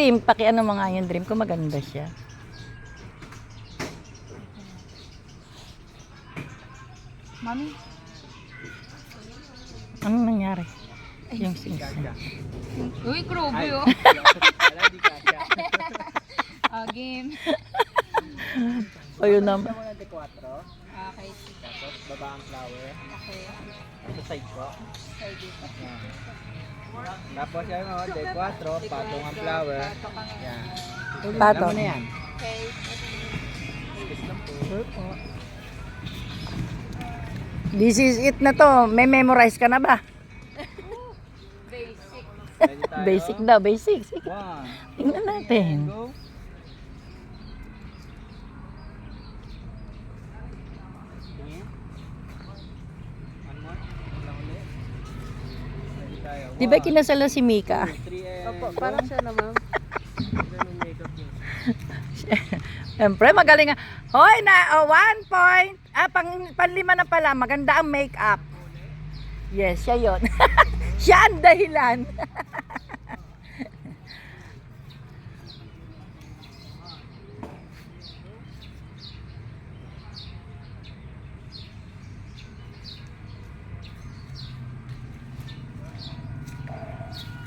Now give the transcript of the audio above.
Dream, pakiano mo nga yung Dream ko, maganda siya. Mami? Anong nangyari? Yung sing-sing. Uy, Krobe oh. Game. O yun naman. Okay. Tapos baba ang flower. Okay. Sa side ko. Side dito. Tapos yan mo, de 4, patong ang flower. Yan. Patong. Alam mo na yan. Okay. Kiss lang po. This is it na to. May memorize ka na ba? Basic. Ready tayo? Basic daw, basic. Sige. 1. Tingnan natin. Go. Tingin. One more. Lang ulit. Ready tayo. Di ba kinasala si Mika? 3 and Opo, parang siya na ma'am. Ganun makeup niya. Siyempre, magaling nga. Hoy, na 1 point. Panlima na pala. Maganda ang makeup. Yes, siya yun. Siya ang dahilan.